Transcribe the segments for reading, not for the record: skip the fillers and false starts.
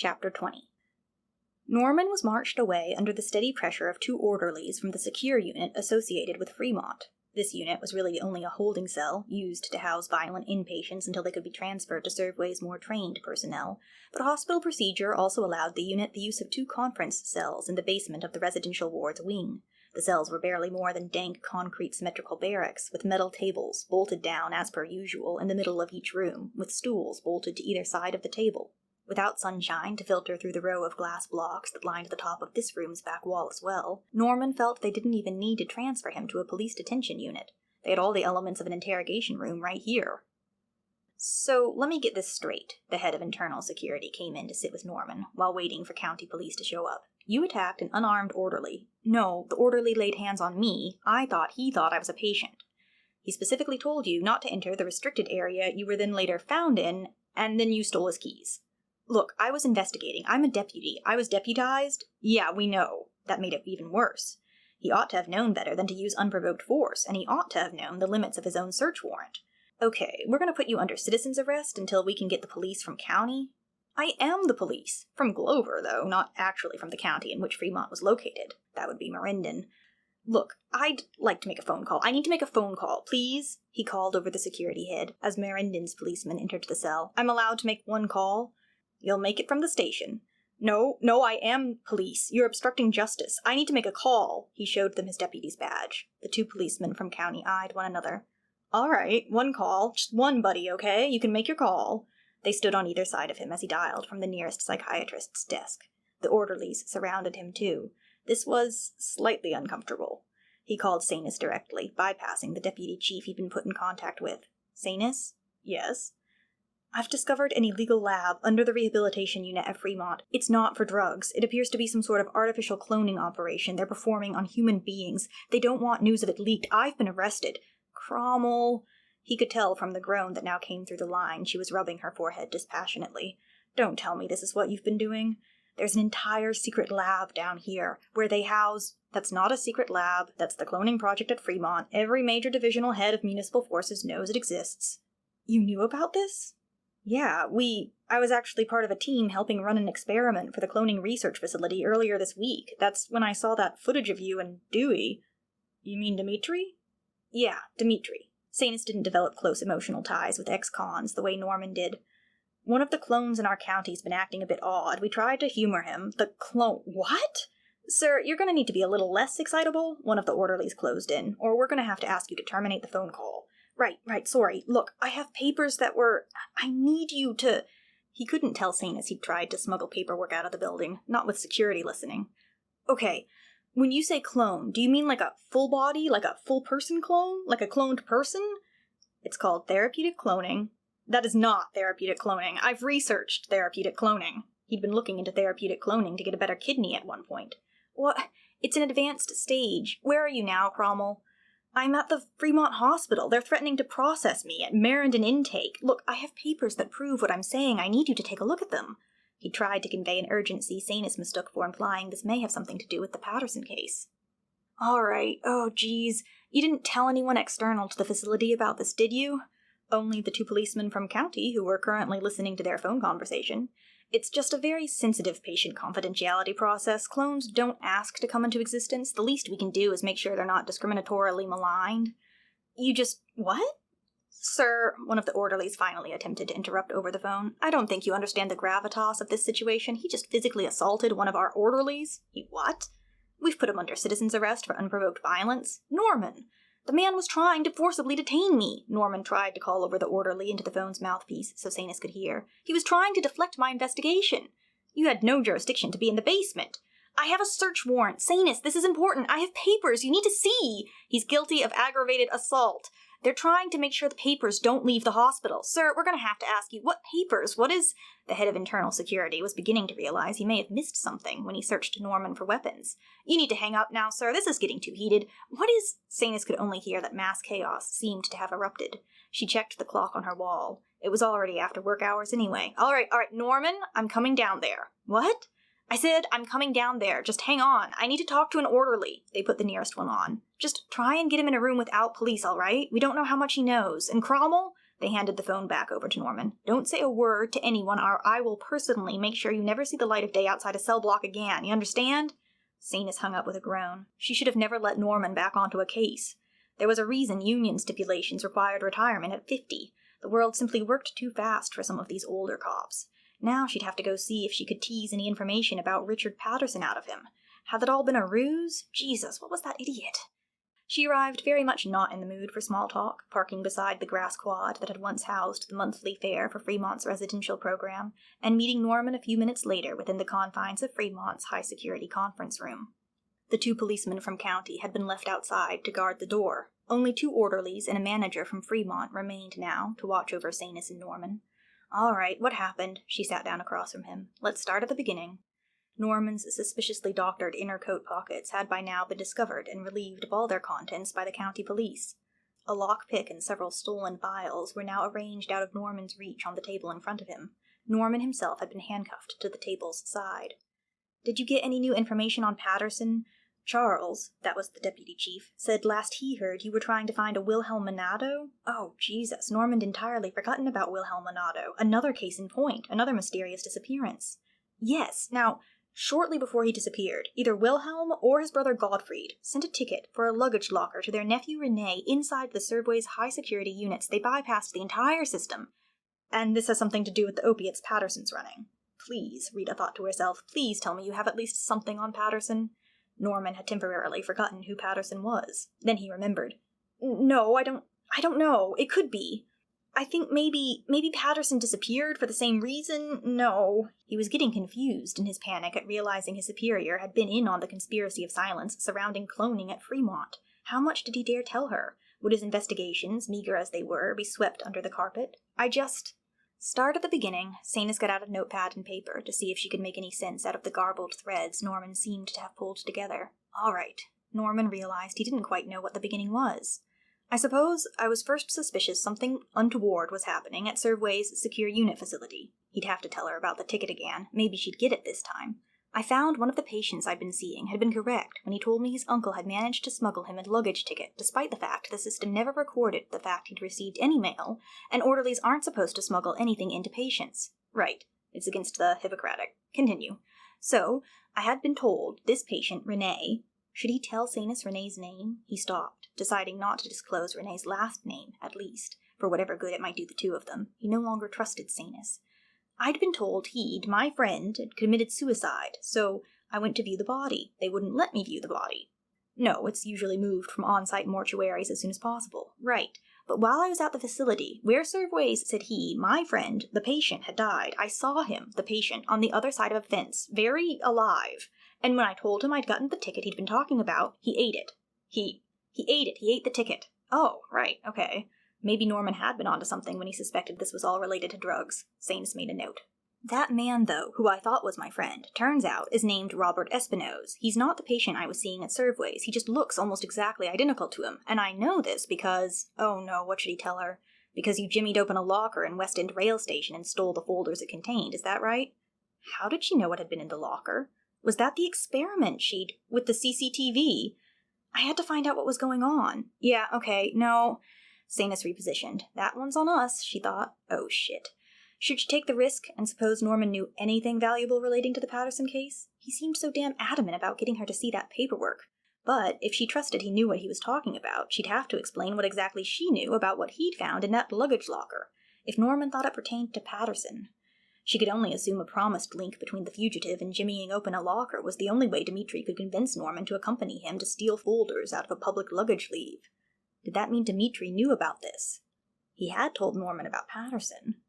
Chapter 20. Norman was marched away under the steady pressure of 2 orderlies from the secure unit associated with Fremont. This unit was really only a holding cell, used to house violent inpatients until they could be transferred to Servway's more trained personnel, but hospital procedure also allowed the unit the use of 2 conference cells in the basement of the residential ward's wing. The cells were barely more than dank concrete symmetrical barracks, with metal tables, bolted down as per usual, in the middle of each room, with stools bolted to either side of the table. Without sunshine to filter through the row of glass blocks that lined the top of this room's back wall as well, Norman felt they didn't even need to transfer him to a police detention unit. They had all the elements of an interrogation room right here. So, let me get this straight. The head of internal security came in to sit with Norman, while waiting for county police to show up. You attacked an unarmed orderly. No, the orderly laid hands on me. I thought he thought I was a patient. He specifically told you not to enter the restricted area you were then later found in, and then you stole his keys. Look, I was investigating. I'm a deputy. I was deputized. Yeah, we know. That made it even worse. He ought to have known better than to use unprovoked force, and he ought to have known the limits of his own search warrant. Okay, we're gonna put you under citizen's arrest until we can get the police from county. I am the police. From Glover, though, not actually from the county in which Fremont was located. That would be Merindon. Look, I'd like to make a phone call. I need to make a phone call, please, he called over the security head as Merindon's policeman entered the cell. I'm allowed to make 1 call. You'll make it from the station. No, I am police. You're obstructing justice. I need to make a call. He showed them his deputy's badge. The 2 policemen from county eyed one another. All right, 1 call. Just 1, buddy, okay? You can make your call. They stood on either side of him as he dialed from the nearest psychiatrist's desk. The orderlies surrounded him, too. This was slightly uncomfortable. He called Sanis directly, bypassing the deputy chief he'd been put in contact with. Sanis? Yes? I've discovered an illegal lab under the rehabilitation unit at Fremont. It's not for drugs. It appears to be some sort of artificial cloning operation they're performing on human beings. They don't want news of it leaked. I've been arrested. Cromel. He could tell from the groan that now came through the line she was rubbing her forehead dispassionately. Don't tell me this is what you've been doing. There's an entire secret lab down here, where they house... That's not a secret lab. That's the cloning project at Fremont. Every major divisional head of municipal forces knows it exists. You knew about this? Yeah, I was actually part of a team helping run an experiment for the cloning research facility earlier this week. That's when I saw that footage of you and Dewey. You mean Dimitri? Yeah, Dimitri. Sanis didn't develop close emotional ties with ex-cons the way Norman did. One of the clones in our county's been acting a bit odd. We tried to humor him. The clone... What? Sir, you're gonna need to be a little less excitable, one of the orderlies closed in, or we're gonna have to ask you to terminate the phone call. Right, sorry. Look, I have papers that were... I need you to... He couldn't tell Sanis he'd tried to smuggle paperwork out of the building, not with security listening. Okay, when you say clone, do you mean like a full body, like a full person clone? Like a cloned person? It's called therapeutic cloning. That is not therapeutic cloning. I've researched therapeutic cloning. He'd been looking into therapeutic cloning to get a better kidney at one point. What? It's an advanced stage. Where are you now, Cromel? I'm at the Fremont Hospital. They're threatening to process me at Merindon Intake. Look, I have papers that prove what I'm saying. I need you to take a look at them. He tried to convey an urgency Sanis mistook for implying this may have something to do with the Patterson case. All right. Oh, geez. You didn't tell anyone external to the facility about this, did you? Only the 2 policemen from county who were currently listening to their phone conversation. It's just a very sensitive patient confidentiality process. Clones don't ask to come into existence. The least we can do is make sure they're not discriminatorily maligned. You just... What? Sir, one of the orderlies finally attempted to interrupt over the phone. I don't think you understand the gravitas of this situation. He just physically assaulted one of our orderlies. He what? We've put him under citizen's arrest for unprovoked violence. Norman! The man was trying to forcibly detain me. Norman tried to call over the orderly into the phone's mouthpiece so Sanis could hear. He was trying to deflect my investigation. You had no jurisdiction to be in the basement. I have a search warrant. Sanis, this is important. I have papers. You need to see. He's guilty of aggravated assault. They're trying to make sure the papers don't leave the hospital. Sir, we're going to have to ask you, what papers? What is... The head of internal security was beginning to realize he may have missed something when he searched Norman for weapons. You need to hang up now, sir. This is getting too heated. What is... Sanis could only hear that mass chaos seemed to have erupted. She checked the clock on her wall. It was already after work hours anyway. All right, Norman, I'm coming down there. What? I said, I'm coming down there. Just hang on. I need to talk to an orderly. They put the nearest one on. Just try and get him in a room without police, all right? We don't know how much he knows. And Cromel? They handed the phone back over to Norman. "Don't say a word to anyone, or I will personally make sure you never see the light of day outside a cell block again. You understand?" Sanis hung up with a groan. She should have never let Norman back onto a case. There was a reason union stipulations required retirement at 50. The world simply worked too fast for some of these older cops. Now she'd have to go see if she could tease any information about Richard Patterson out of him. Had that all been a ruse? Jesus, what was that idiot? She arrived very much not in the mood for small talk, parking beside the grass quad that had once housed the monthly fare for Fremont's residential program, and meeting Norman a few minutes later within the confines of Fremont's high-security conference room. The 2 policemen from County had been left outside to guard the door. Only 2 orderlies and a manager from Fremont remained now to watch over Sanis and Norman. "All right, what happened?" She sat down across from him. "Let's start at the beginning." Norman's suspiciously doctored inner coat pockets had by now been discovered and relieved of all their contents by the county police. A lockpick and several stolen files were now arranged out of Norman's reach on the table in front of him. Norman himself had been handcuffed to the table's side. "Did you get any new information on Patterson? Charles," that was the deputy chief, "said last he heard you were trying to find a Wilhelm Monado?" Oh, Jesus, Norman had entirely forgotten about Wilhelm Monado. Another case in point, another mysterious disappearance. "Yes, now, shortly before he disappeared, either Wilhelm or his brother Gottfried sent a ticket for a luggage locker to their nephew Rene inside the Servway's high-security units. They bypassed the entire system. And this has something to do with the opiates Patterson's running." Please, Rita thought to herself, please tell me you have at least something on Patterson. Norman had temporarily forgotten who Patterson was. Then he remembered. "No, I don't know. It could be. I think maybe Patterson disappeared for the same reason. No." He was getting confused in his panic at realizing his superior had been in on the conspiracy of silence surrounding cloning at Fremont. How much did he dare tell her? Would his investigations, meager as they were, be swept under the carpet? Start at the beginning. Sanis got out a notepad and paper to see if she could make any sense out of the garbled threads Norman seemed to have pulled together. All right. Norman realized he didn't quite know what the beginning was. "I suppose I was first suspicious something untoward was happening at Servway's secure unit facility." He'd have to tell her about the ticket again. Maybe she'd get it this time. "I found one of the patients I'd been seeing had been correct when he told me his uncle had managed to smuggle him a luggage ticket, despite the fact the system never recorded the fact he'd received any mail, and orderlies aren't supposed to smuggle anything into patients." Right. It's against the Hippocratic. Continue. "So, I had been told this patient, Rene..." Should he tell Sanis Rene's name? He stopped, deciding not to disclose Rene's last name, at least, for whatever good it might do the 2 of them. He no longer trusted Sanis. "I'd been told my friend, had committed suicide, so I went to view the body. They wouldn't let me view the body." "No, it's usually moved from on-site mortuaries as soon as possible." "Right. But while I was at the facility, where Servways said my friend, the patient, had died, I saw him, the patient, on the other side of a fence, very alive. And when I told him I'd gotten the ticket he'd been talking about, he ate it. He ate it. He ate the ticket." "Oh, right, okay." Maybe Norman had been onto something when he suspected this was all related to drugs. Sanis made a note. "That man, though, who I thought was my friend, turns out is named Robert Espinoze. He's not the patient I was seeing at Servways. He just looks almost exactly identical to him. And I know this because..." Oh no, what should he tell her? "Because you jimmied open a locker in West End Rail Station and stole the folders it contained, is that right?" How did she know what had been in the locker? Was that the experiment with the CCTV? I had to find out what was going on. "Yeah, okay, no..." Sanis repositioned. "That one's on us," she thought. Oh shit. Should she take the risk and suppose Norman knew anything valuable relating to the Patterson case? He seemed so damn adamant about getting her to see that paperwork. But if she trusted he knew what he was talking about, she'd have to explain what exactly she knew about what he'd found in that luggage locker. If Norman thought it pertained to Patterson... She could only assume a promised link between the fugitive and jimmying open a locker was the only way Dmitri could convince Norman to accompany him to steal folders out of a public luggage leave. Did that mean Dmitri knew about this? He had told Norman about Patterson.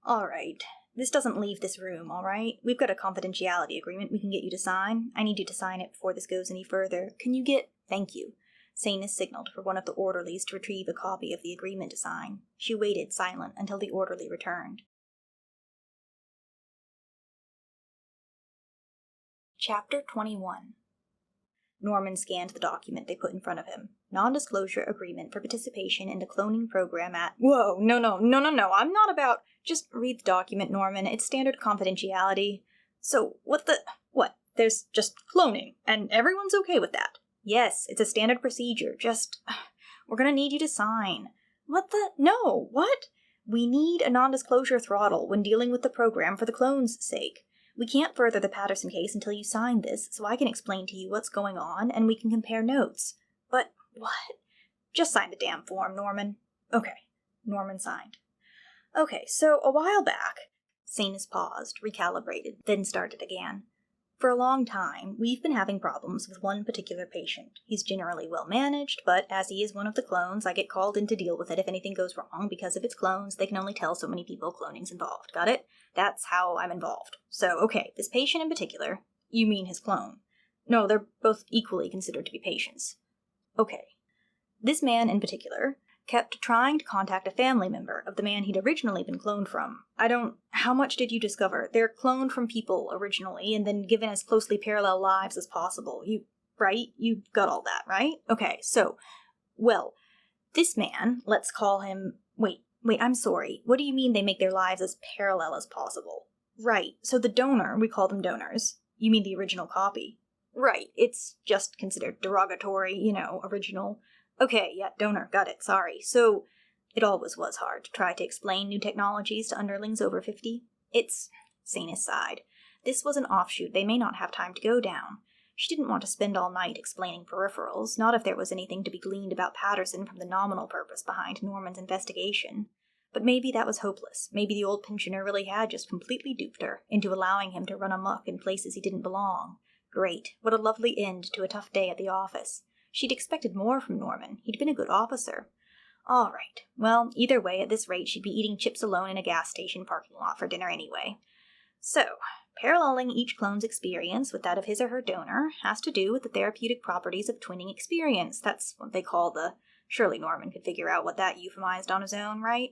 "All right. This doesn't leave this room, all right? We've got a confidentiality agreement we can get you to sign. I need you to sign it before this goes any further. Can you get..." "Thank you." Sanis signaled for one of the orderlies to retrieve a copy of the agreement to sign. She waited silent until the orderly returned. Chapter 21. Norman scanned the document they put in front of him. Non-disclosure agreement for participation in the cloning program at... Whoa, no, I'm not about... Just read the document, Norman. It's standard confidentiality. So, what? There's just cloning, and everyone's okay with that? Yes, it's a standard procedure, we're gonna need you to sign. No, what? We need a non-disclosure throttle when dealing with the program for the clone's sake. We can't further the Patterson case until you sign this, so I can explain to you what's going on, and we can compare notes. But what? Just sign the damn form, Norman. Okay. Norman signed. Okay, so a while back, Sanis paused, recalibrated, then started again. For a long time, we've been having problems with one particular patient. He's generally well managed, but as he is one of the clones, I get called in to deal with it if anything goes wrong, because if it's clones, they can only tell so many people cloning's involved. Got it? That's how I'm involved. So, okay, this patient in particular, you mean his clone. No, they're both equally considered to be patients. Okay. This man in particular kept trying to contact a family member of the man he'd originally been cloned from. How much did you discover? They're cloned from people originally, and then given as closely parallel lives as possible. Right? You got all that, right? Okay, so, well, this man, let's call him, wait, I'm sorry. What do you mean they make their lives as parallel as possible? Right, so the donor, we call them donors. You mean the original copy? Right, it's just considered derogatory, original. Okay, yeah, donor, got it, sorry. So, it always was hard to try to explain new technologies to underlings over 50. Sanis sighed. This was an offshoot they may not have time to go down. She didn't want to spend all night explaining peripherals, not if there was anything to be gleaned about Patterson from the nominal purpose behind Norman's investigation. But maybe that was hopeless. Maybe the old pensioner really had just completely duped her into allowing him to run amok in places he didn't belong. Great. What a lovely end to a tough day at the office. She'd expected more from Norman. He'd been a good officer. All right. Well, either way, at this rate, she'd be eating chips alone in a gas station parking lot for dinner anyway. So, paralleling each clone's experience with that of his or her donor has to do with the therapeutic properties of twinning experience. That's what they call the... Surely Norman could figure out what that euphemized on his own, right?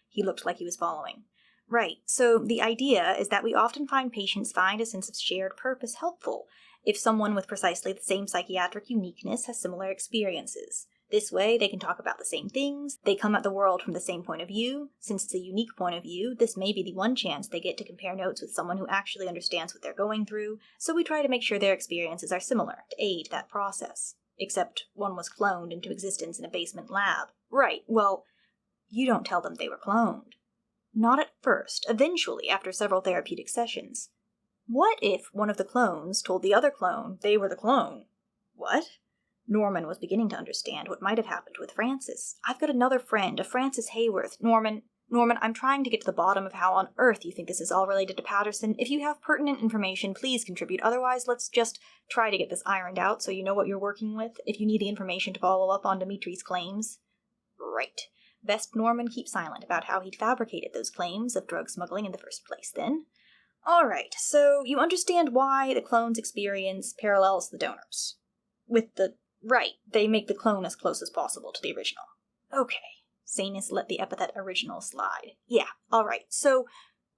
He looked like he was following. Right. So, the idea is that we often find patients find a sense of shared purpose helpful if someone with precisely the same psychiatric uniqueness has similar experiences. This way, they can talk about the same things, they come at the world from the same point of view. Since it's a unique point of view, this may be the one chance they get to compare notes with someone who actually understands what they're going through, so we try to make sure their experiences are similar, to aid that process. Except one was cloned into existence in a basement lab. Right, well, you don't tell them they were cloned. Not at first, eventually after several therapeutic sessions. What if one of the clones told the other clone they were the clone? What? Norman was beginning to understand what might have happened with Francis. I've got another friend, a Francis Hayworth. Norman, I'm trying to get to the bottom of how on earth you think this is all related to Patterson. If you have pertinent information, please contribute. Otherwise, let's just try to get this ironed out so you know what you're working with, if you need the information to follow up on Dimitri's claims. Right. Best Norman keep silent about how he'd fabricated those claims of drug smuggling in the first place, then. All right, so you understand why the clone's experience parallels the donor's. Right, they make the clone as close as possible to the original. Okay, Sanis let the epithet original slide. Yeah, all right, so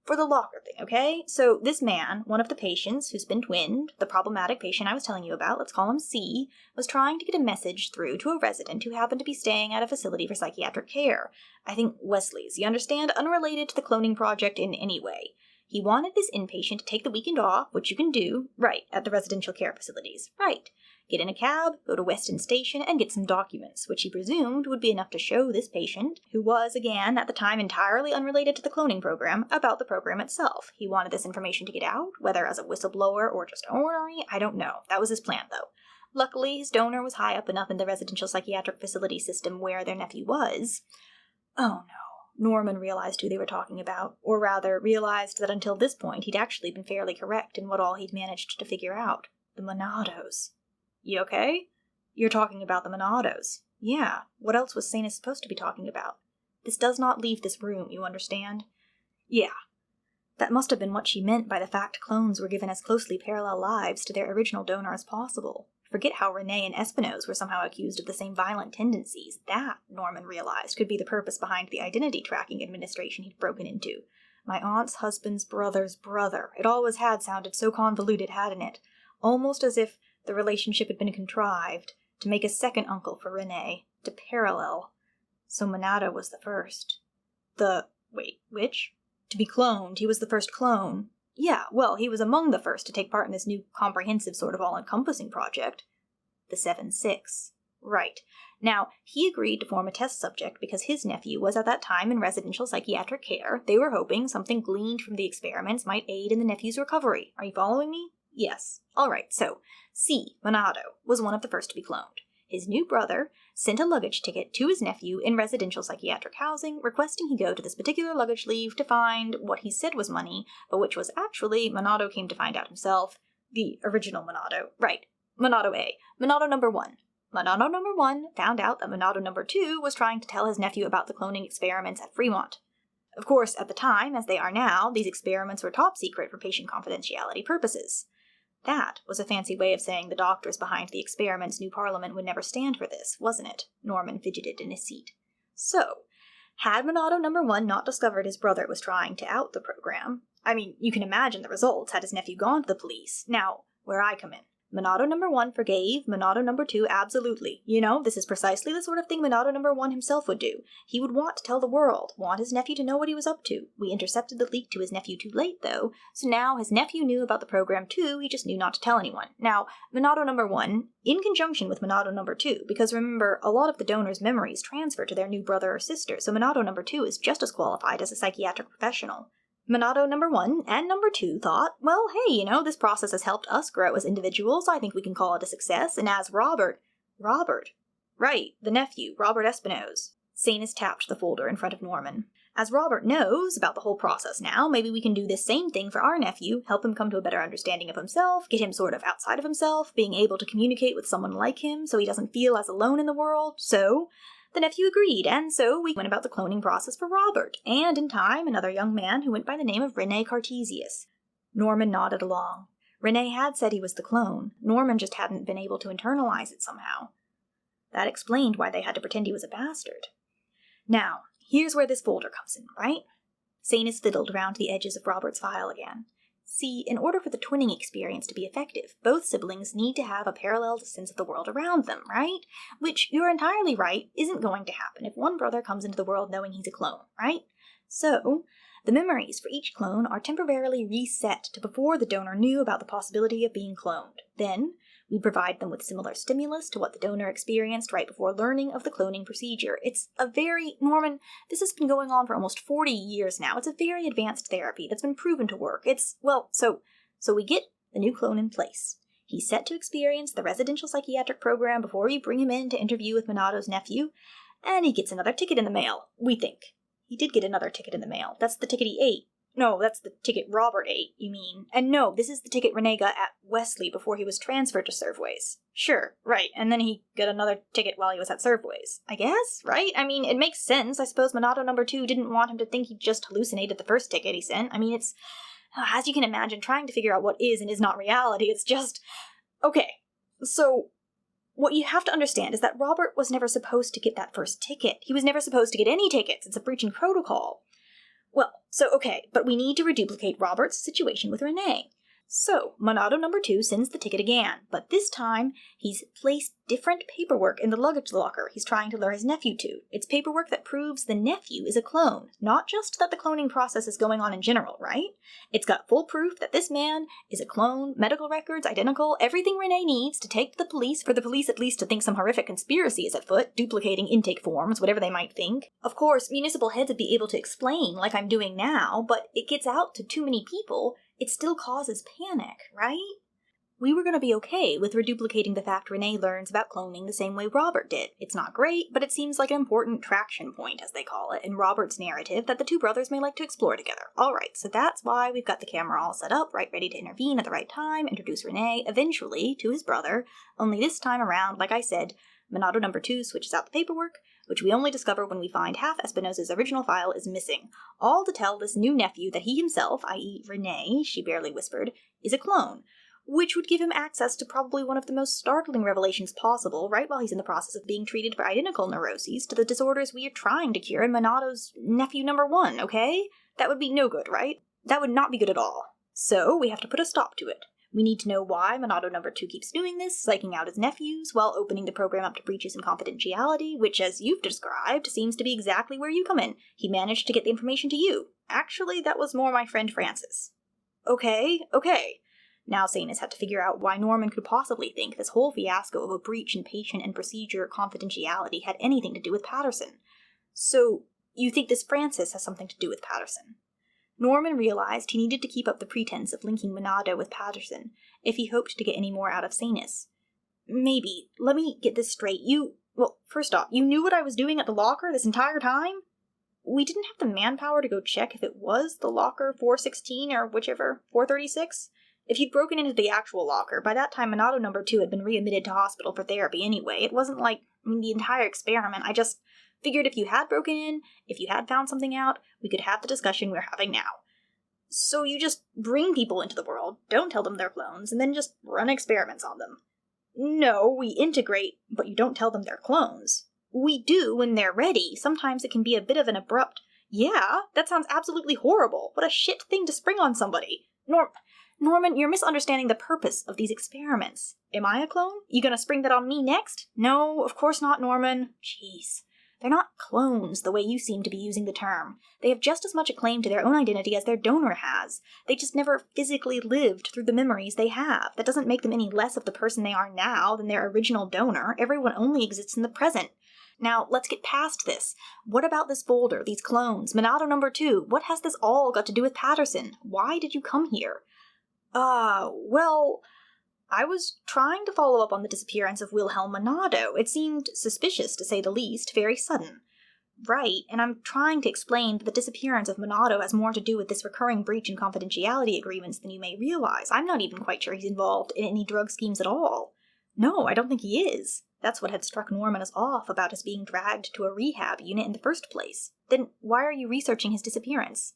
for the locker thing, okay? So this man, one of the patients who's been twinned, the problematic patient I was telling you about, let's call him C, was trying to get a message through to a resident who happened to be staying at a facility for psychiatric care. I think Wesley's, you understand? Unrelated to the cloning project in any way. He wanted this inpatient to take the weekend off, which you can do, right, at the residential care facilities. Right. Get in a cab, go to Weston Station, and get some documents, which he presumed would be enough to show this patient, who was, again, at the time entirely unrelated to the cloning program, about the program itself. He wanted this information to get out, whether as a whistleblower or just ornery, I don't know. That was his plan, though. Luckily, his donor was high up enough in the residential psychiatric facility system where their nephew was. Oh no. Norman realized who they were talking about, or rather, realized that until this point he'd actually been fairly correct in what all he'd managed to figure out. The Monados. You okay? You're talking about the Monados. Yeah, what else was Sanis supposed to be talking about? This does not leave this room, you understand? Yeah. That must have been what she meant by the fact clones were given as closely parallel lives to their original donor as possible. Forget how Rene and Espinoz were somehow accused of the same violent tendencies. That, Norman realized, could be the purpose behind the identity tracking administration he'd broken into. My aunt's husband's brother's brother. It always had sounded so convoluted, hadn't it? Almost as if the relationship had been contrived to make a second uncle for Rene, to parallel. So Monado was the first. Which? To be cloned, he was the first clone. Yeah, well, he was among the first to take part in this new comprehensive sort of all-encompassing project. The 7-6. Right. Now, he agreed to form a test subject because his nephew was at that time in residential psychiatric care. They were hoping something gleaned from the experiments might aid in the nephew's recovery. Are you following me? Yes. All right, so C, Monado, was one of the first to be cloned. His new brother sent a luggage ticket to his nephew in residential psychiatric housing, requesting he go to this particular luggage leave to find what he said was money, but which was actually, Monado came to find out himself, the original Monado. Right. Monado A. Monado number 1. Monado number 1 found out that Monado number 2 was trying to tell his nephew about the cloning experiments at Fremont. Of course, at the time, as they are now, these experiments were top secret for patient confidentiality purposes. That was a fancy way of saying the doctors behind the experiments knew Parliament would never stand for this, wasn't it? Norman fidgeted in his seat. So, had Monado number 1 not discovered his brother was trying to out the program, I mean, you can imagine the results had his nephew gone to the police. Now, where I come in. Monado number 1 forgave, Monado number 2 absolutely. You know, this is precisely the sort of thing Monado number 1 himself would do. He would want to tell the world, want his nephew to know what he was up to. We intercepted the leak to his nephew too late, though, so now his nephew knew about the program too, he just knew not to tell anyone. Now, Monado number 1, in conjunction with Monado number 2, because remember, a lot of the donor's memories transfer to their new brother or sister, so Monado number 2 is just as qualified as a psychiatric professional. Monado number 1 and number 2 thought, well, hey, you know, this process has helped us grow as individuals. I think we can call it a success. And as Robert, right, the nephew, Robert Espinosa. Sanis tapped the folder in front of Norman. As Robert knows about the whole process now, maybe we can do this same thing for our nephew, help him come to a better understanding of himself, get him sort of outside of himself, being able to communicate with someone like him so he doesn't feel as alone in the world. So the nephew agreed, and so we went about the cloning process for Robert, and in time, another young man who went by the name of Rene Cartesius. Norman nodded along. Rene had said he was the clone. Norman just hadn't been able to internalize it somehow. That explained why they had to pretend he was a bastard. Now, here's where this folder comes in, right? Sanis fiddled around the edges of Robert's file again. See, in order for the twinning experience to be effective, both siblings need to have a parallel sense of the world around them, right? Which, you're entirely right, isn't going to happen if one brother comes into the world knowing he's a clone, right? So, the memories for each clone are temporarily reset to before the donor knew about the possibility of being cloned. Then, we provide them with similar stimulus to what the donor experienced right before learning of the cloning procedure. It's a very, Norman, this has been going on for almost 40 years now. It's a very advanced therapy that's been proven to work. So we get the new clone in place. He's set to experience the residential psychiatric program before we bring him in to interview with Monado's nephew, and he gets another ticket in the mail, we think. He did get another ticket in the mail. That's the ticket he ate. No, that's the ticket Robert ate, you mean. And no, this is the ticket Rene got at Wesley before he was transferred to Serveways. Sure, right, and then he got another ticket while he was at Serveways. I guess, right? I mean, it makes sense. I suppose Monado number 2 didn't want him to think he just hallucinated the first ticket he sent. I mean, it's, as you can imagine, trying to figure out what is and is not reality. It's just, okay, so what you have to understand is that Robert was never supposed to get that first ticket. He was never supposed to get any tickets. It's a breaching protocol. Well, so okay, but we need to reduplicate Robert's situation with Rene. So, Monado number 2 sends the ticket again, but this time, he's placed different paperwork in the luggage locker he's trying to lure his nephew to. It's paperwork that proves the nephew is a clone, not just that the cloning process is going on in general, right? It's got full proof that this man is a clone, medical records, identical, everything Rene needs to take to the police, for the police at least to think some horrific conspiracy is afoot, duplicating intake forms, whatever they might think. Of course, municipal heads would be able to explain, like I'm doing now, but it gets out to too many people, it still causes panic, right? We were going to be okay with reduplicating the fact Rene learns about cloning the same way Robert did. It's not great, but it seems like an important traction point, as they call it, in Robert's narrative that the two brothers may like to explore together. Alright, so that's why we've got the camera all set up, right, ready to intervene at the right time, introduce Rene, eventually, to his brother, only this time around, like I said, Monado number 2 switches out the paperwork, which we only discover when we find half Espinosa's original file is missing, all to tell this new nephew that he himself, i.e. Rene, she barely whispered, is a clone, which would give him access to probably one of the most startling revelations possible, right while he's in the process of being treated for identical neuroses to the disorders we are trying to cure in Monado's nephew number 1, okay? That would be no good, right? That would not be good at all. So, we have to put a stop to it. We need to know why Monado number 2 keeps doing this, psyching out his nephews, while opening the program up to breaches in confidentiality, which, as you've described, seems to be exactly where you come in. He managed to get the information to you. Actually, that was more my friend Francis. Okay. Now Sanis had to figure out why Norman could possibly think this whole fiasco of a breach in patient and procedure confidentiality had anything to do with Patterson. So, you think this Francis has something to do with Patterson? Norman realized he needed to keep up the pretense of linking Monado with Patterson if he hoped to get any more out of Sanis. Maybe. Let me get this straight. Well, first off, you knew what I was doing at the locker this entire time? We didn't have the manpower to go check if it was the locker 416 or whichever, 436. If you'd broken into the actual locker, by that time Monado number 2 had been readmitted to hospital for therapy anyway. It wasn't like, the entire experiment. I just figured if you had broken in, if you had found something out, we could have the discussion we're having now. So you just bring people into the world, don't tell them they're clones, and then just run experiments on them. No, we integrate, but you don't tell them they're clones. We do when they're ready. Sometimes it can be a bit of an abrupt, yeah, that sounds absolutely horrible. What a shit thing to spring on somebody. Norman, you're misunderstanding the purpose of these experiments. Am I a clone? You gonna spring that on me next? No, of course not, Norman. Jeez. They're not clones the way you seem to be using the term. They have just as much a claim to their own identity as their donor has. They just never physically lived through the memories they have. That doesn't make them any less of the person they are now than their original donor. Everyone only exists in the present. Now, let's get past this. What about this folder, these clones, Monado number 2? What has this all got to do with Patterson? Why did you come here? Well, I was trying to follow up on the disappearance of Wilhelm Monado. It seemed suspicious, to say the least, very sudden. Right, and I'm trying to explain that the disappearance of Monado has more to do with this recurring breach in confidentiality agreements than you may realize. I'm not even quite sure he's involved in any drug schemes at all. No, I don't think he is. That's what had struck Norman as off about his being dragged to a rehab unit in the first place. Then why are you researching his disappearance?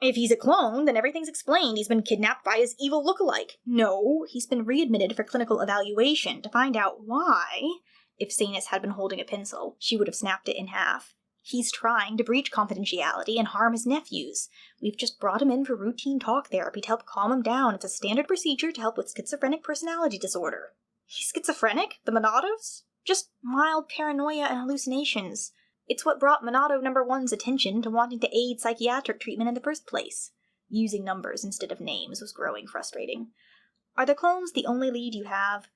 If he's a clone, then everything's explained. He's been kidnapped by his evil lookalike. No, he's been readmitted for clinical evaluation to find out why. If Sanis had been holding a pencil, she would have snapped it in half. He's trying to breach confidentiality and harm his nephews. We've just brought him in for routine talk therapy to help calm him down. It's a standard procedure to help with schizophrenic personality disorder. He's schizophrenic? The Monados? Just mild paranoia and hallucinations. It's what brought Monado number 1's attention to wanting to aid psychiatric treatment in the first place. Using numbers instead of names was growing frustrating. Are the clones the only lead you have?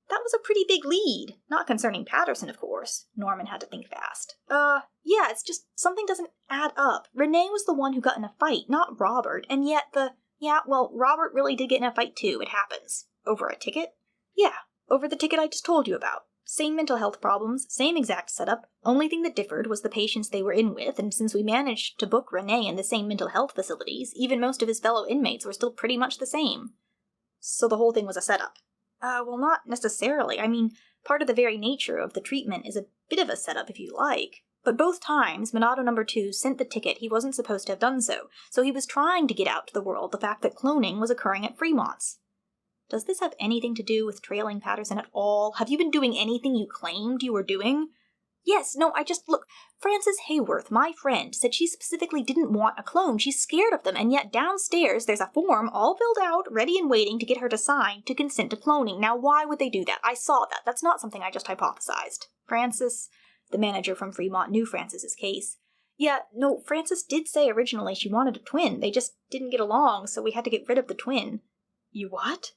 That was a pretty big lead. Not concerning Patterson, of course. Norman had to think fast. Yeah, it's just something doesn't add up. Rene was the one who got in a fight, not Robert, and yet Robert really did get in a fight too, it happens. Over a ticket? Yeah, over the ticket I just told you about. Same mental health problems, same exact setup. Only thing that differed was the patients they were in with, and since we managed to book Rene in the same mental health facilities, even most of his fellow inmates were still pretty much the same. So the whole thing was a setup. Well, not necessarily. Part of the very nature of the treatment is a bit of a setup, if you like. But both times, Monado number 2 sent the ticket he wasn't supposed to have done so he was trying to get out to the world the fact that cloning was occurring at Fremont's. Does this have anything to do with trailing Patterson at all? Have you been doing anything you claimed you were doing? Yes, no, look, Frances Hayworth, my friend, said she specifically didn't want a clone. She's scared of them, and yet downstairs there's a form all filled out, ready and waiting to get her to sign to consent to cloning. Now, why would they do that? I saw that. That's not something I just hypothesized. Frances, the manager from Fremont, knew Frances's case. Yeah, no, Frances did say originally she wanted a twin. They just didn't get along, so we had to get rid of the twin. You what?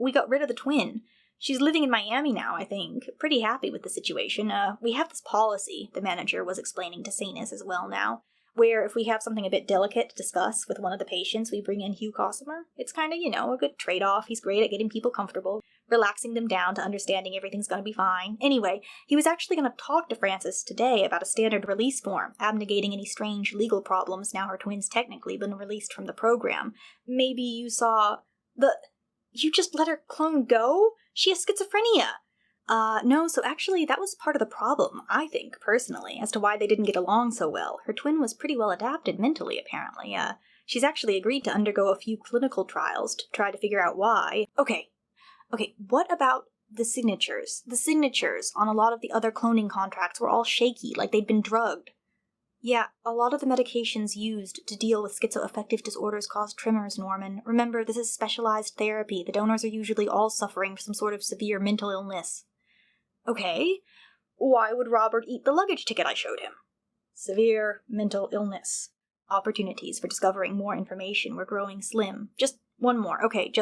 We got rid of the twin. She's living in Miami now, I think. Pretty happy with the situation. We have this policy, the manager was explaining to Sanis as well now, where if we have something a bit delicate to discuss with one of the patients, we bring in Hugh Cosimer. It's kind of, a good trade-off. He's great at getting people comfortable, relaxing them down to understanding everything's going to be fine. Anyway, he was actually going to talk to Frances today about a standard release form, abnegating any strange legal problems now her twin's technically been released from the program. Maybe you saw You just let her clone go? She has schizophrenia. No, so actually that was part of the problem, I think, personally, as to why they didn't get along so well. Her twin was pretty well adapted mentally, apparently. She's actually agreed to undergo a few clinical trials to try to figure out why. Okay, what about the signatures? The signatures on a lot of the other cloning contracts were all shaky, like they'd been drugged. Yeah, a lot of the medications used to deal with schizoaffective disorders cause tremors, Norman. Remember, this is specialized therapy. The donors are usually all suffering from some sort of severe mental illness. Okay, why would Robert eat the luggage ticket I showed him? Severe mental illness. Opportunities for discovering more information were growing slim. Just one more. Okay,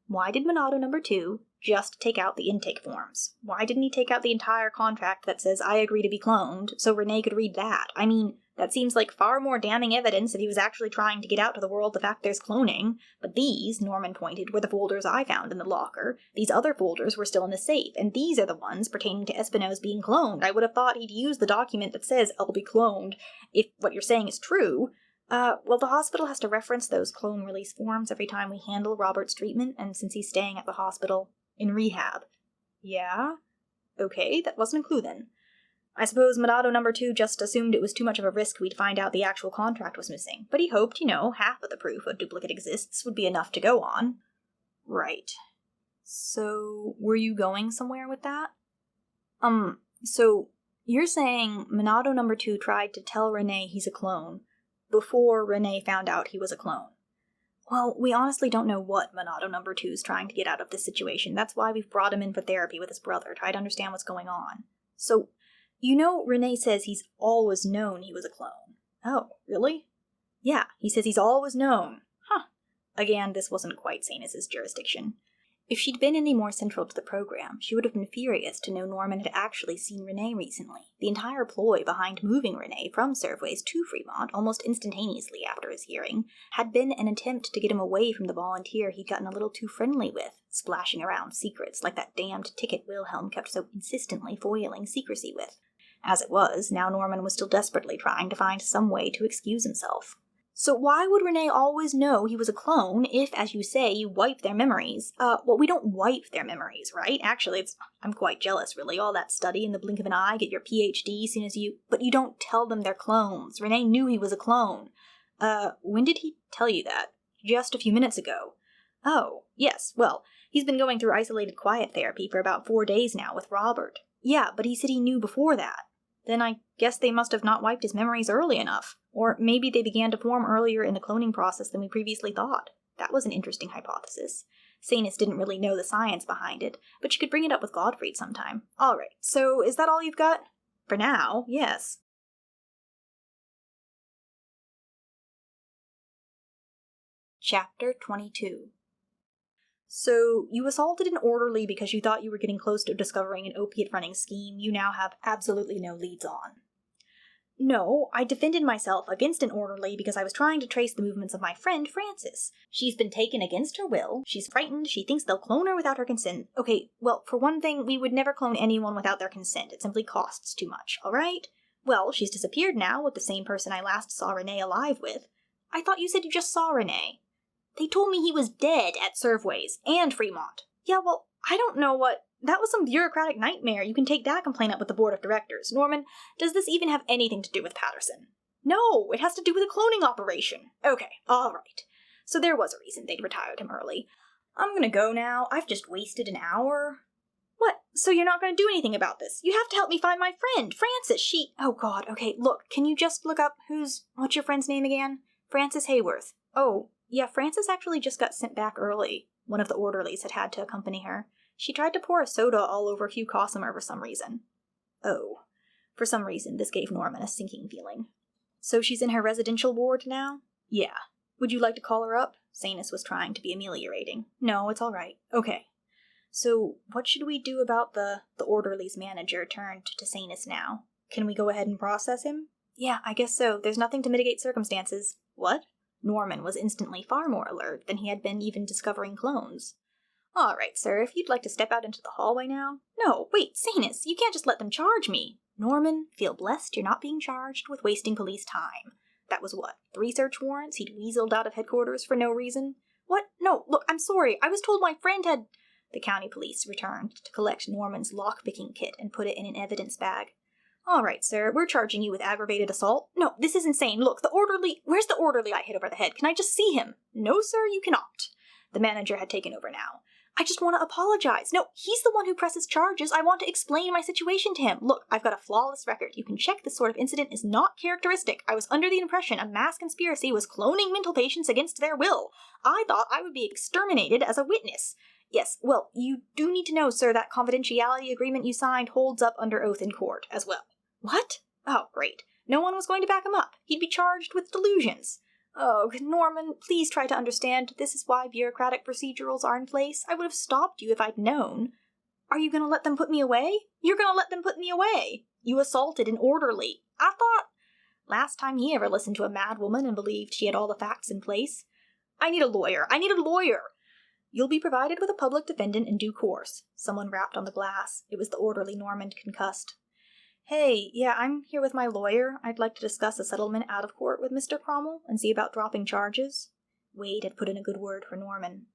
why did Monado number 2 just take out the intake forms? Why didn't he take out the entire contract that says, I agree to be cloned, so Rene could read that? I mean, that seems like far more damning evidence that he was actually trying to get out to the world the fact there's cloning. But these, Norman pointed, were the folders I found in the locker. These other folders were still in the safe, and these are the ones pertaining to Espino's being cloned. I would have thought he'd use the document that says, I'll be cloned, if what you're saying is true. Well, the hospital has to reference those clone release forms every time we handle Robert's treatment, and since he's staying at the hospital in rehab. Yeah? Okay, that wasn't a clue then. I suppose Monado number 2 just assumed it was too much of a risk we'd find out the actual contract was missing, but he hoped, half of the proof a duplicate exists would be enough to go on. Right. So, were you going somewhere with that? So, you're saying Monado number 2 tried to tell Rene he's a clone before Rene found out he was a clone. Well, we honestly don't know what Monado number 2 is trying to get out of this situation. That's why we've brought him in for therapy with his brother, try to understand what's going on. So, Rene says he's always known he was a clone. Oh, really? Yeah, he says he's always known. Huh. Again, this wasn't quite Sanis' jurisdiction. If she'd been any more central to the program, she would have been furious to know Norman had actually seen Rene recently. The entire ploy behind moving Rene from Servways to Fremont almost instantaneously after his hearing had been an attempt to get him away from the volunteer he'd gotten a little too friendly with, splashing around secrets like that damned ticket Wilhelm kept so insistently foiling secrecy with. As it was, now Norman was still desperately trying to find some way to excuse himself. So why would Rene always know he was a clone if, as you say, you wipe their memories? Well, we don't wipe their memories, right? Actually, I'm quite jealous, really. All that study in the blink of an eye, get your PhD soon as but you don't tell them they're clones. Rene knew he was a clone. When did he tell you that? Just a few minutes ago. Oh, yes, well, he's been going through isolated quiet therapy for about 4 days now with Robert. Yeah, but he said he knew before that. Then I guess they must have not wiped his memories early enough. Or maybe they began to form earlier in the cloning process than we previously thought. That was an interesting hypothesis. Sanis didn't really know the science behind it, but she could bring it up with Gottfried sometime. Alright, so is that all you've got? For now, yes. Chapter 22. So, you assaulted an orderly because you thought you were getting close to discovering an opiate-running scheme you now have absolutely no leads on. No, I defended myself against an orderly because I was trying to trace the movements of my friend, Frances. She's been taken against her will, she's frightened, she thinks they'll clone her without her consent. Okay, well, for one thing, we would never clone anyone without their consent. It simply costs too much, alright? Well, she's disappeared now with the same person I last saw Rene alive with. I thought you said you just saw Rene. They told me he was dead at Servways and Fremont. Yeah, well, I don't know what... That was some bureaucratic nightmare. You can take that complaint up with the board of directors. Norman, does this even have anything to do with Patterson? No, it has to do with a cloning operation. Okay, alright. So there was a reason they'd retired him early. I'm gonna go now. I've just wasted an hour. What? So you're not gonna do anything about this? You have to help me find my friend, Frances. Oh god, okay, look, can you just look up what's your friend's name again? Frances Hayworth. Oh, yeah, Frances actually just got sent back early. One of the orderlies had to accompany her. She tried to pour a soda all over Hugh Cossamer for some reason. Oh. For some reason, this gave Norman a sinking feeling. So she's in her residential ward now? Yeah. Would you like to call her up? Sanis was trying to be ameliorating. No, it's all right. Okay. So, what should we do about the orderly's manager turned to Sanis now? Can we go ahead and process him? Yeah, I guess so. There's nothing to mitigate circumstances. What? Norman was instantly far more alert than he had been even discovering clones. All right, sir, if you'd like to step out into the hallway now. No, wait, Sanis, you can't just let them charge me. Norman, feel blessed you're not being charged with wasting police time. That was what, 3 search warrants he'd weaseled out of headquarters for no reason? What? No, look, I'm sorry, I was told my friend had... The county police returned to collect Norman's lock-picking kit and put it in an evidence bag. All right, sir, we're charging you with aggravated assault. No, this is insane. Look, the orderly... Where's the orderly I hit over the head? Can I just see him? No, sir, you cannot. The manager had taken over now. I just want to apologize. No, he's the one who presses charges. I want to explain my situation to him. Look, I've got a flawless record. You can check this sort of incident is not characteristic. I was under the impression a mass conspiracy was cloning mental patients against their will. I thought I would be exterminated as a witness. Yes, well, you do need to know, sir, that confidentiality agreement you signed holds up under oath in court as well. What? Oh, great. No one was going to back him up. He'd be charged with delusions. Oh, Norman, please try to understand. This is why bureaucratic procedurals are in place. I would have stopped you if I'd known. Are you going to let them put me away? You're going to let them put me away. You assaulted an orderly. I thought... Last time he ever listened to a mad woman and believed she had all the facts in place. I need a lawyer. You'll be provided with a public defendant in due course. Someone rapped on the glass. It was the orderly Norman concussed. Hey, yeah, I'm here with my lawyer. I'd like to discuss a settlement out of court with Mr. Cromel and see about dropping charges. Wade had put in a good word for Norman.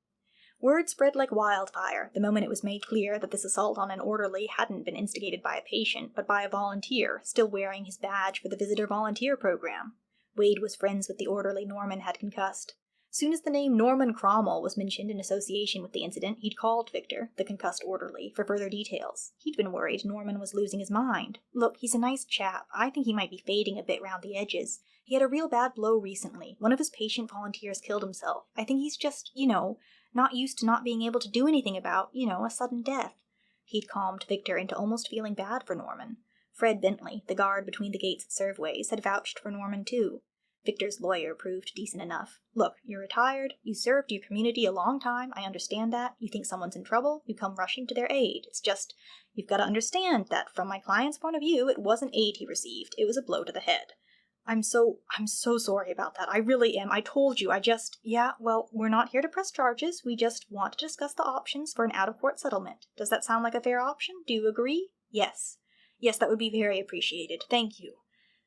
Word spread like wildfire the moment it was made clear that this assault on an orderly hadn't been instigated by a patient, but by a volunteer, still wearing his badge for the visitor volunteer program. Wade was friends with the orderly Norman had concussed. Soon as the name Norman Cromel was mentioned in association with the incident, he'd called Victor, the concussed orderly, for further details. He'd been worried Norman was losing his mind. Look, he's a nice chap. I think he might be fading a bit round the edges. He had a real bad blow recently. One of his patient volunteers killed himself. I think he's just, not used to not being able to do anything about, a sudden death. He'd calmed Victor into almost feeling bad for Norman. Fred Bentley, the guard between the gates at Serveways, had vouched for Norman too. Victor's lawyer proved decent enough. Look, you're retired, you served your community a long time, I understand that. You think someone's in trouble, you come rushing to their aid. It's just, you've got to understand that from my client's point of view, it wasn't aid he received, it was a blow to the head. I'm so sorry about that. I really am. I told you. We're not here to press charges. We just want to discuss the options for an out-of-court settlement. Does that sound like a fair option? Do you agree? Yes. Yes, that would be very appreciated. Thank you.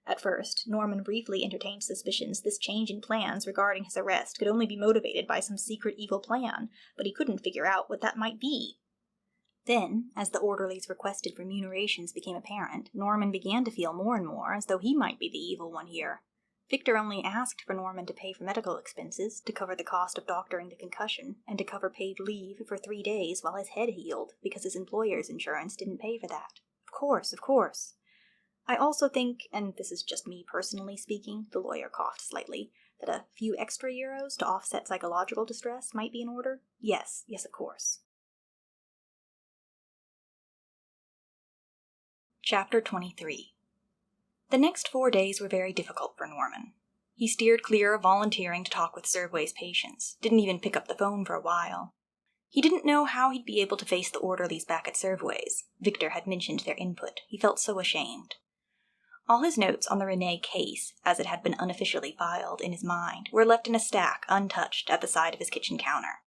At first, Norman briefly entertained suspicions this change in plans regarding his arrest could only be motivated by some secret evil plan, but he couldn't figure out what that might be. Then, as the orderly's requested remunerations became apparent, Norman began to feel more and more as though he might be the evil one here. Victor only asked for Norman to pay for medical expenses, to cover the cost of doctoring the concussion, and to cover paid leave for 3 days while his head healed, because his employer's insurance didn't pay for that. Of course. I also think, and this is just me personally speaking, the lawyer coughed slightly, that a few extra euros to offset psychological distress might be in order. Yes, of course. Chapter 23. The next 4 days were very difficult for Norman. He steered clear of volunteering to talk with Serveways patients, didn't even pick up the phone for a while. He didn't know how he'd be able to face the orderlies back at Serveways. Victor had mentioned their input. He felt so ashamed. All his notes on the Rene case, as it had been unofficially filed in his mind, were left in a stack untouched at the side of his kitchen counter.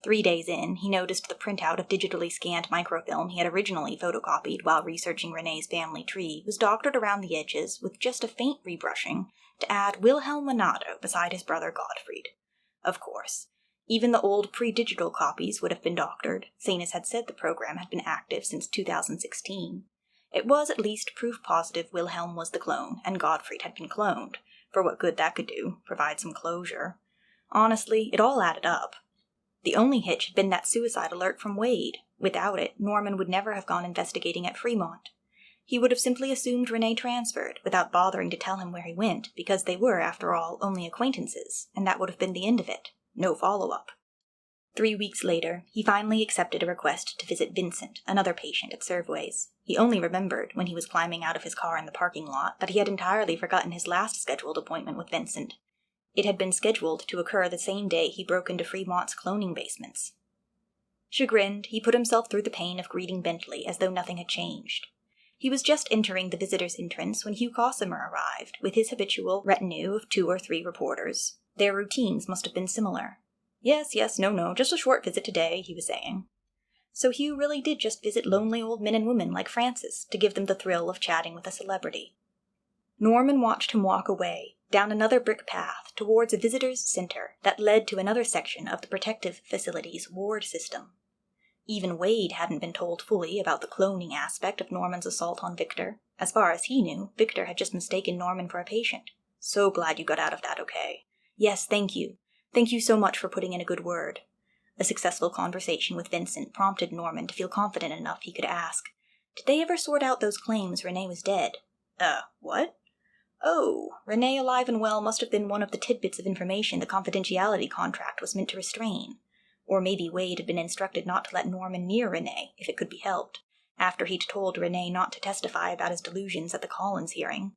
3 days in, he noticed the printout of digitally scanned microfilm he had originally photocopied while researching Rene's family tree was doctored around the edges with just a faint rebrushing to add Wilhelm Monado beside his brother Gottfried. Of course, even the old pre-digital copies would have been doctored. Sanis had said the program had been active since 2016. It was at least proof positive Wilhelm was the clone, and Gottfried had been cloned. For what good that could do, provide some closure. Honestly, it all added up. The only hitch had been that suicide alert from Wade. Without it, Norman would never have gone investigating at Fremont. He would have simply assumed Rene transferred, without bothering to tell him where he went, because they were, after all, only acquaintances, and that would have been the end of it. No follow-up. 3 weeks later, he finally accepted a request to visit Vincent, another patient at Serveways. He only remembered, when he was climbing out of his car in the parking lot, that he had entirely forgotten his last scheduled appointment with Vincent. It had been scheduled to occur the same day he broke into Fremont's cloning basements. Chagrined, he put himself through the pain of greeting Bentley as though nothing had changed. He was just entering the visitor's entrance when Hugh Cosimer arrived, with his habitual retinue of 2 or 3 reporters. Their routines must have been similar. Yes, no, just a short visit today, he was saying. So Hugh really did just visit lonely old men and women like Francis to give them the thrill of chatting with a celebrity. Norman watched him walk away, down another brick path towards a visitor's center that led to another section of the protective facility's ward system. Even Wade hadn't been told fully about the cloning aspect of Norman's assault on Victor. As far as he knew, Victor had just mistaken Norman for a patient. So glad you got out of that okay. Yes, thank you. Thank you so much for putting in a good word. A successful conversation with Vincent prompted Norman to feel confident enough he could ask, "Did they ever sort out those claims Rene was dead?" What? Oh, Rene alive and well must have been one of the tidbits of information the confidentiality contract was meant to restrain. Or maybe Wade had been instructed not to let Norman near Rene, if it could be helped, after he'd told Rene not to testify about his delusions at the Collins hearing.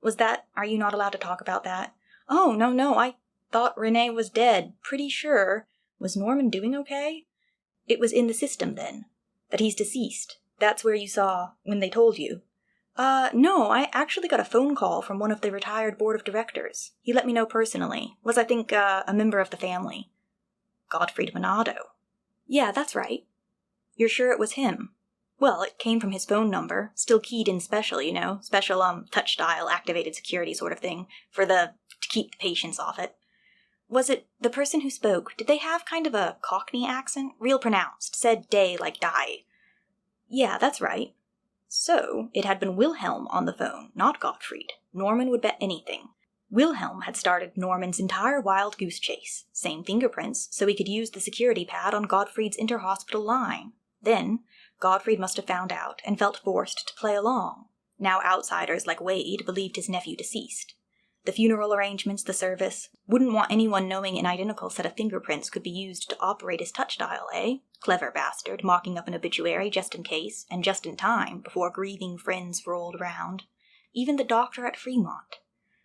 Are you not allowed to talk about that? Oh, no, I thought Rene was dead, pretty sure. Was Norman doing okay? It was in the system, then. That he's deceased. That's where you saw, when they told you. No, I actually got a phone call from one of the retired board of directors. He let me know personally. Was, I think, a member of the family. Gottfried Monado. Yeah, that's right. You're sure it was him? Well, it came from his phone number, still keyed in special, special, touch dial activated security sort of thing, to keep the patients off it. Was it the person who spoke? Did they have kind of a Cockney accent? Real pronounced, said day like die. Yeah, that's right. So, it had been Wilhelm on the phone, not Gottfried. Norman would bet anything. Wilhelm had started Norman's entire wild goose chase. Same fingerprints, so he could use the security pad on Gottfried's interhospital line. Then, Gottfried must have found out and felt forced to play along. Now outsiders like Wade believed his nephew deceased. The funeral arrangements, the service, wouldn't want anyone knowing an identical set of fingerprints could be used to operate his touch dial, eh? Clever bastard, mocking up an obituary just in case, and just in time, before grieving friends rolled round. Even the doctor at Fremont.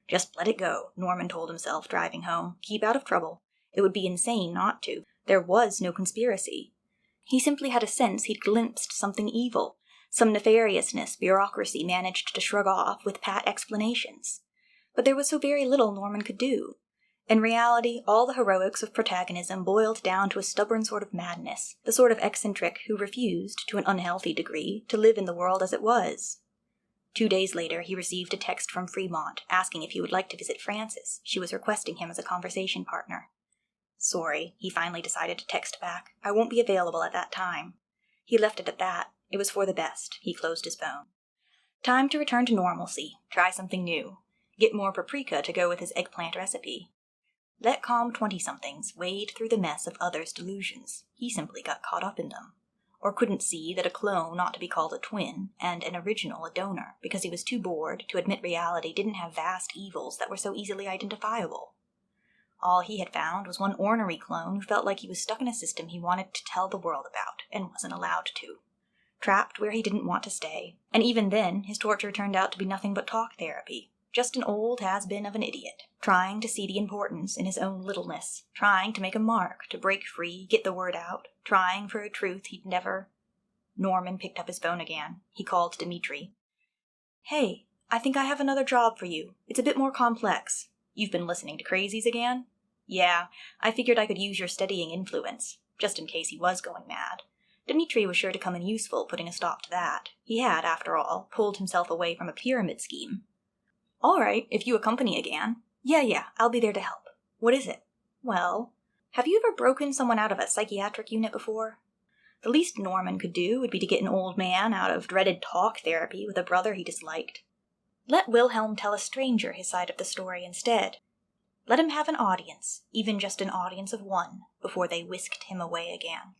Just let it go, Norman told himself, driving home. Keep out of trouble. It would be insane not to. There was no conspiracy. He simply had a sense he'd glimpsed something evil, some nefariousness bureaucracy managed to shrug off with pat explanations. But there was so very little Norman could do. In reality, all the heroics of protagonism boiled down to a stubborn sort of madness, the sort of eccentric who refused, to an unhealthy degree, to live in the world as it was. 2 days later, he received a text from Fremont, asking if he would like to visit Frances. She was requesting him as a conversation partner. Sorry, he finally decided to text back. I won't be available at that time. He left it at that. It was for the best. He closed his phone. Time to return to normalcy. Try something new. Get more paprika to go with his eggplant recipe. Let calm 20-somethings wade through the mess of others' delusions. He simply got caught up in them. Or couldn't see that a clone ought to be called a twin, and an original a donor, because he was too bored to admit reality didn't have vast evils that were so easily identifiable. All he had found was one ornery clone who felt like he was stuck in a system he wanted to tell the world about, and wasn't allowed to. Trapped where he didn't want to stay. And even then, his torture turned out to be nothing but talk therapy. Just an old has-been of an idiot, trying to see the importance in his own littleness, trying to make a mark, to break free, get the word out, trying for a truth he'd never... Norman picked up his phone again. He called Dmitri. Hey, I think I have another job for you. It's a bit more complex. You've been listening to crazies again? Yeah, I figured I could use your steadying influence, just in case he was going mad. Dmitri was sure to come in useful putting a stop to that. He had, after all, pulled himself away from a pyramid scheme. All right, if you accompany again. Yeah, I'll be there to help. What is it? Well, have you ever broken someone out of a psychiatric unit before? The least Norman could do would be to get an old man out of dreaded talk therapy with a brother he disliked. Let Wilhelm tell a stranger his side of the story instead. Let him have an audience, even just an audience of one, before they whisked him away again.